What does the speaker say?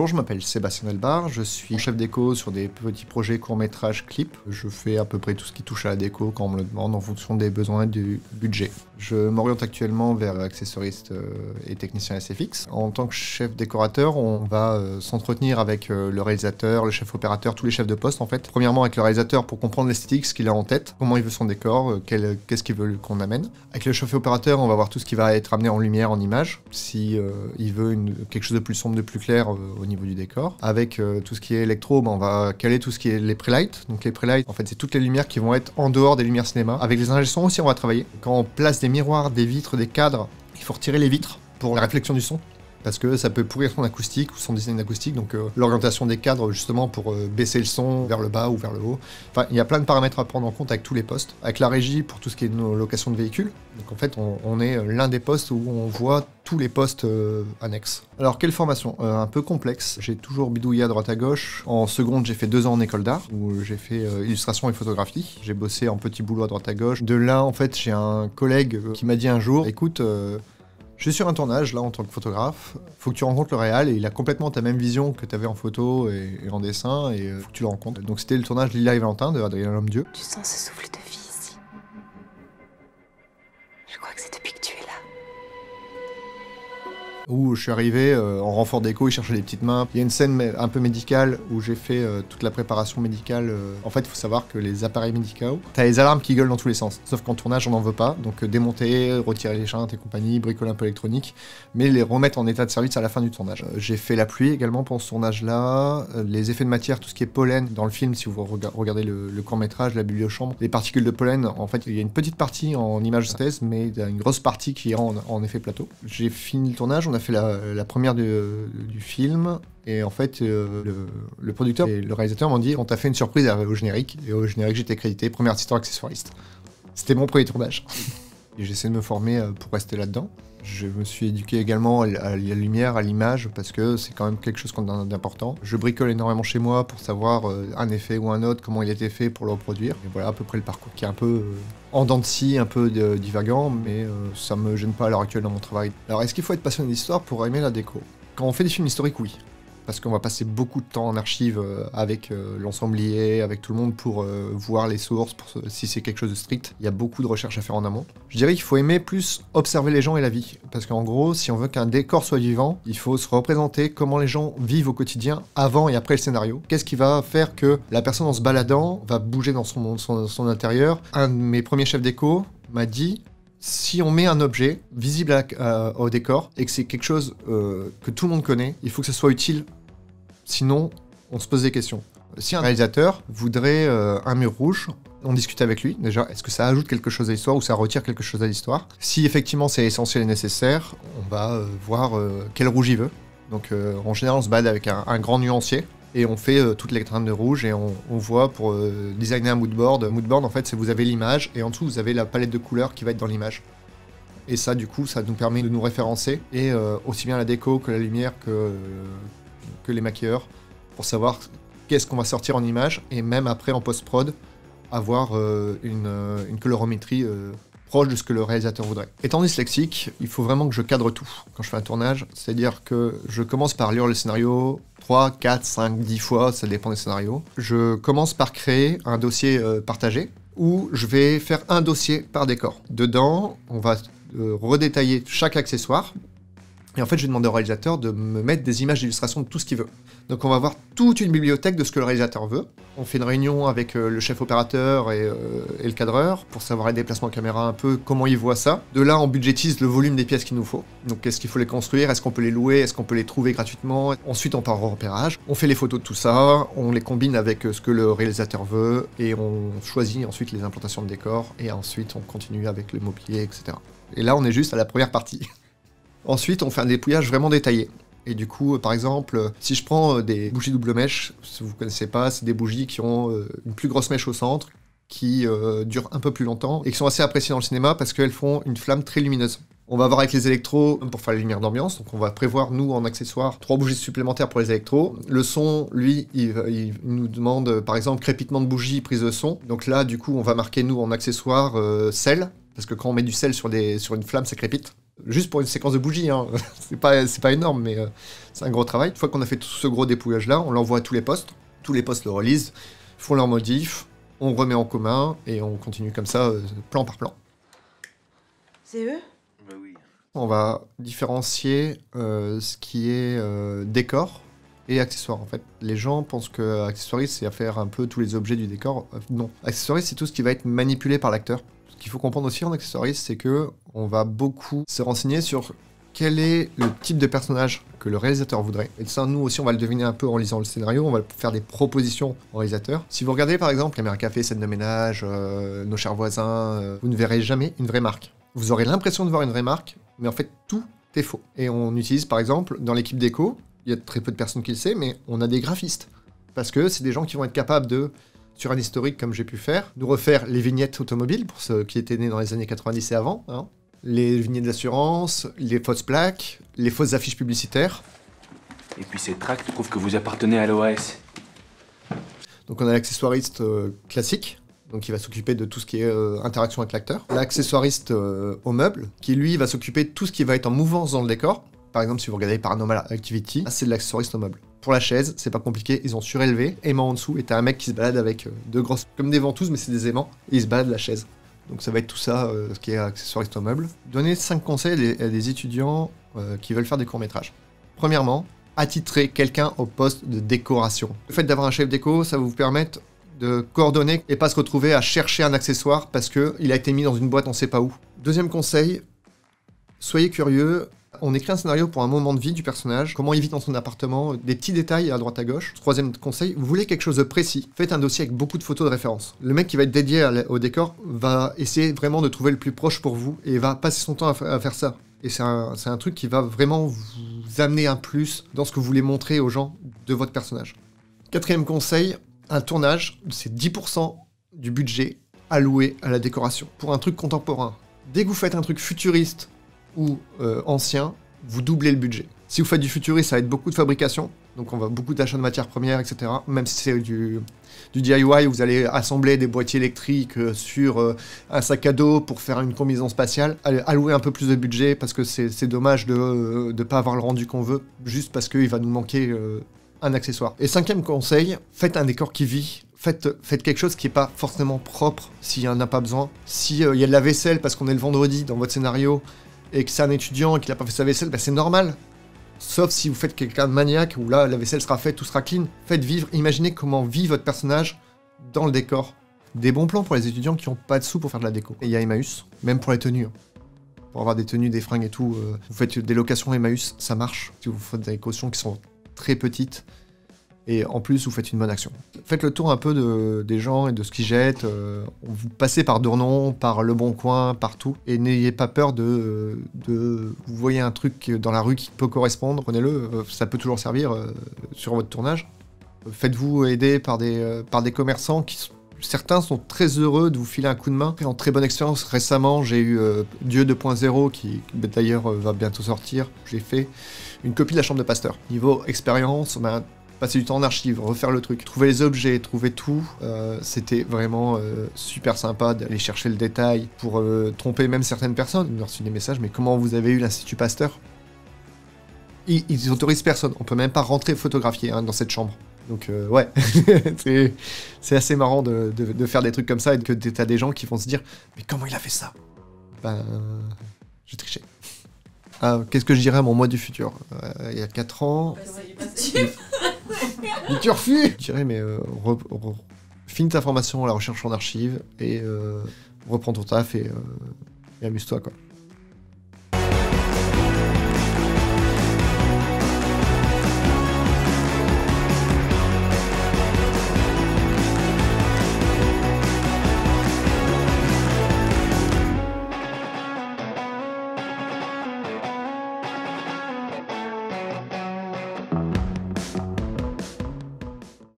Bonjour, je m'appelle Sébastien Delbar, je suis chef déco sur des petits projets courts-métrages clips. Je fais à peu près tout ce qui touche à la déco quand on me le demande en fonction des besoins du budget. Je m'oriente actuellement vers accessoriste et technicien SFX. En tant que chef décorateur, on va s'entretenir avec le réalisateur, le chef opérateur, tous les chefs de poste en fait. Premièrement avec le réalisateur pour comprendre l'esthétique, ce qu'il a en tête, comment il veut son décor, qu'est-ce qu'il veut qu'on amène. Avec le chef opérateur, on va voir tout ce qui va être amené en lumière, en image, si il veut quelque chose de plus sombre, de plus clair au niveau du décor. Avec tout ce qui est électro, on va caler tout ce qui est les pré-lights. Donc les pré-lights, en fait, c'est toutes les lumières qui vont être en dehors des lumières cinéma. Avec les ingé son aussi, on va travailler. Quand on place des miroirs, des vitres, des cadres, il faut retirer les vitres pour la réflexion du son. Parce que ça peut pourrir son acoustique ou son design acoustique, donc l'orientation des cadres justement pour baisser le son vers le bas ou vers le haut. Enfin, il y a plein de paramètres à prendre en compte avec tous les postes. Avec la régie pour tout ce qui est nos locations de véhicules. Donc en fait, on est l'un des postes où on voit tous les postes annexes. Alors quelle formation un peu complexe. J'ai toujours bidouillé à droite à gauche. En seconde, j'ai fait 2 ans en école d'art où j'ai fait illustration et photographie. J'ai bossé en petit boulot à droite à gauche. De là, en fait, j'ai un collègue qui m'a dit un jour, écoute, je suis sur un tournage, là, en tant que photographe. Faut que tu rencontres le réal, et il a complètement ta même vision que tu avais en photo et en dessin, et faut que tu le rencontres. Donc c'était le tournage Lila et Valentin de Adrien Lhomme-Dieu. Tu sens ce souffle de vie ici. Je crois que c'est depuis que tu es là. Où je suis arrivé en renfort déco, il cherchait des petites mains. Il y a une scène un peu médicale où j'ai fait toute la préparation médicale. En fait, il faut savoir que les appareils médicaux, t'as les alarmes qui gueulent dans tous les sens. Sauf qu'en tournage, on n'en veut pas. Donc démonter, retirer les chantes et compagnie, bricoler un peu électronique, mais les remettre en état de service à la fin du tournage. J'ai fait la pluie également pour ce tournage-là. Les effets de matière, tout ce qui est pollen dans le film, si vous regardez le court-métrage, la bibliochambre, les particules de pollen, en fait, il y a une petite partie en image synthèse, mais il y a une grosse partie qui est en effet plateau. J'ai fini le tournage, on a fait la première du film, et en fait le producteur et le réalisateur m'ont dit on t'a fait une surprise au générique, et au générique j'étais crédité premier assistant accessoiriste. C'était mon premier tournage. Et j'essaie de me former pour rester là-dedans. Je me suis éduqué également à la lumière, à l'image, parce que c'est quand même quelque chose d'important. Je bricole énormément chez moi pour savoir un effet ou un autre, comment il a été fait pour le reproduire. Et voilà à peu près le parcours qui est un peu en dents de scie, un peu divagant, mais ça me gêne pas à l'heure actuelle dans mon travail. Alors est-ce qu'il faut être passionné d'histoire pour aimer la déco? Quand on fait des films historiques, oui. Parce qu'on va passer beaucoup de temps en archive avec l'ensemblier, avec tout le monde pour voir les sources, si c'est quelque chose de strict. Il y a beaucoup de recherches à faire en amont. Je dirais qu'il faut aimer plus observer les gens et la vie. Parce qu'en gros, si on veut qu'un décor soit vivant, il faut se représenter comment les gens vivent au quotidien, avant et après le scénario. Qu'est-ce qui va faire que la personne en se baladant va bouger dans son intérieur. Un de mes premiers chefs déco m'a dit: si on met un objet visible au décor et que c'est quelque chose que tout le monde connaît, il faut que ça soit utile. Sinon, on se pose des questions. Si un réalisateur voudrait un mur rouge, on discute avec lui. Déjà, est-ce que ça ajoute quelque chose à l'histoire ou ça retire quelque chose à l'histoire? Si effectivement c'est essentiel et nécessaire, on va voir quel rouge il veut. Donc en général, on se balade avec un grand nuancier. Et on fait toutes les teintes de rouge, et on voit pour designer un moodboard. Moodboard, en fait, c'est vous avez l'image, et en dessous, vous avez la palette de couleurs qui va être dans l'image. Et ça, du coup, ça nous permet de nous référencer, et aussi bien la déco que la lumière que les maquilleurs, pour savoir qu'est-ce qu'on va sortir en image, et même après, en post-prod, avoir une colorimétrie proche de ce que le réalisateur voudrait. Étant dyslexique, il faut vraiment que je cadre tout quand je fais un tournage, c'est-à-dire que je commence par lire le scénario 3, 4, 5, 10 fois, ça dépend des scénarios. Je commence par créer un dossier partagé, où je vais faire un dossier par décor. Dedans, on va redétailler chaque accessoire, et en fait, je vais demander au réalisateur de me mettre des images d'illustration de tout ce qu'il veut. Donc on va voir toute une bibliothèque de ce que le réalisateur veut. On fait une réunion avec le chef opérateur et le cadreur pour savoir les déplacements caméra un peu, comment ils voient ça. De là, on budgétise le volume des pièces qu'il nous faut. Donc est-ce qu'il faut les construire? Est-ce qu'on peut les louer? Est-ce qu'on peut les trouver gratuitement? Ensuite, on part au repérage. On fait les photos de tout ça, on les combine avec ce que le réalisateur veut, et on choisit ensuite les implantations de décors, et ensuite on continue avec le mobilier, etc. Et là, on est juste à la première partie. Ensuite, on fait un dépouillage vraiment détaillé. Et du coup, par exemple, si je prends des bougies double mèche, si vous ne connaissez pas, c'est des bougies qui ont une plus grosse mèche au centre, qui durent un peu plus longtemps, et qui sont assez appréciées dans le cinéma parce qu'elles font une flamme très lumineuse. On va voir avec les électros pour faire les lumières d'ambiance, donc on va prévoir, nous, en accessoire, 3 bougies supplémentaires pour les électros. Le son, lui, il nous demande, par exemple, crépitement de bougies, prise de son. Donc là, du coup, on va marquer, nous, en accessoire, sel, parce que quand on met du sel sur une flamme, ça crépite. Juste pour une séquence de bougies, hein. c'est pas énorme, mais c'est un gros travail. Une fois qu'on a fait tout ce gros dépouillage-là, on l'envoie à tous les postes le relisent, font leurs modifs, on remet en commun, et on continue comme ça, plan par plan. C'est eux? Bah oui. On va différencier ce qui est décor et accessoires. En fait, les gens pensent que accessoiriste, c'est à faire un peu tous les objets du décor. Non. Accessoiriste, c'est tout ce qui va être manipulé par l'acteur. Ce qu'il faut comprendre aussi en accessoiriste, c'est que on va beaucoup se renseigner sur quel est le type de personnage que le réalisateur voudrait. Et ça, nous aussi, on va le deviner un peu en lisant le scénario, on va faire des propositions au réalisateur. Si vous regardez, par exemple, Caméra Café, Scène de ménage, Nos chers voisins, vous ne verrez jamais une vraie marque. Vous aurez l'impression de voir une vraie marque, mais en fait, tout est faux. Et on utilise, par exemple, dans l'équipe déco, il y a très peu de personnes qui le savent, mais on a des graphistes. Parce que c'est des gens qui vont être capables de, sur un historique comme j'ai pu faire, nous refaire les vignettes automobiles, pour ceux qui étaient nés dans les années 90 et avant, hein, les vignettes d'assurance, les fausses plaques, les fausses affiches publicitaires. Et puis ces tracts prouvent que vous appartenez à l'OAS. Donc on a l'accessoiriste classique, donc qui va s'occuper de tout ce qui est interaction avec l'acteur. L'accessoiriste au meuble, qui lui va s'occuper de tout ce qui va être en mouvance dans le décor. Par exemple, si vous regardez Paranormal Activity, c'est de l'accessoiriste au meuble. Pour la chaise, c'est pas compliqué, ils ont surélevé, aimant en dessous, et t'as un mec qui se balade avec deux grosses, comme des ventouses, mais c'est des aimants, et il se balade la chaise. Donc ça va être tout ça, ce qui est accessoiriste au meuble. Donnez 5 conseils à des étudiants qui veulent faire des courts-métrages. Premièrement, attitrer quelqu'un au poste de décoration. Le fait d'avoir un chef déco, ça va vous permettre de coordonner et pas se retrouver à chercher un accessoire parce qu'il a été mis dans une boîte on sait pas où. Deuxième conseil, soyez curieux. On écrit un scénario pour un moment de vie du personnage, comment il vit dans son appartement, des petits détails à droite à gauche. Troisième conseil, vous voulez quelque chose de précis, faites un dossier avec beaucoup de photos de référence. Le mec qui va être dédié au décor va essayer vraiment de trouver le plus proche pour vous et va passer son temps à faire ça. Et c'est un truc qui va vraiment vous amener un plus dans ce que vous voulez montrer aux gens de votre personnage. Quatrième conseil, un tournage, c'est 10% du budget alloué à la décoration. Pour un truc contemporain, dès que vous faites un truc futuriste ou ancien, vous doublez le budget. Si vous faites du futuriste, ça va être beaucoup de fabrication, donc on va beaucoup d'achat de matières premières, etc. Même si c'est du DIY, vous allez assembler des boîtiers électriques sur un sac à dos pour faire une combinaison spatiale, allouer un peu plus de budget parce que c'est dommage de ne pas avoir le rendu qu'on veut, juste parce qu'il va nous manquer un accessoire. Et cinquième conseil, faites un décor qui vit. Faites quelque chose qui n'est pas forcément propre s'il n'y en a pas besoin. S'il y a de la vaisselle parce qu'on est le vendredi dans votre scénario, et que c'est un étudiant et qu'il n'a pas fait sa vaisselle, bah c'est normal. Sauf si vous faites quelqu'un de maniaque, où là, la vaisselle sera faite, tout sera clean. Faites vivre, imaginez comment vit votre personnage dans le décor. Des bons plans pour les étudiants qui n'ont pas de sous pour faire de la déco. Et il y a Emmaüs, même pour les tenues. Pour avoir des tenues, des fringues et tout, vous faites des locations Emmaüs, ça marche. Si vous faites des cautions qui sont très petites, et en plus, vous faites une bonne action. Faites le tour un peu des gens et de ce qu'ils jettent. Vous passez par Dournon, par Le Bon Coin, partout. Et n'ayez pas peur vous voyez un truc dans la rue qui peut correspondre, prenez-le. Ça peut toujours servir sur votre tournage. Faites-vous aider par des commerçants qui certains sont très heureux de vous filer un coup de main. Et en très bonne expérience, récemment, j'ai eu Dieu 2.0 qui d'ailleurs va bientôt sortir. J'ai fait une copie de La Chambre de Pasteur. Niveau expérience, passer du temps en archive, refaire le truc, trouver les objets, trouver tout, c'était vraiment super sympa d'aller chercher le détail pour tromper même certaines personnes. Ils ont reçu des messages, mais comment vous avez eu l'Institut Pasteur? Ils autorisent personne, on peut même pas rentrer photographier dans cette chambre. Donc ouais, c'est assez marrant de faire des trucs comme ça et que t'as des gens qui vont se dire « Mais comment il a fait ça ?» Ben, j'ai triché. Ah, qu'est-ce que je dirais à mon moi du futur? Il y a 4 ans... Mais tu refuses. Je dirais, mais finis ta formation à la recherche en archives et reprends ton taf et amuse-toi, quoi.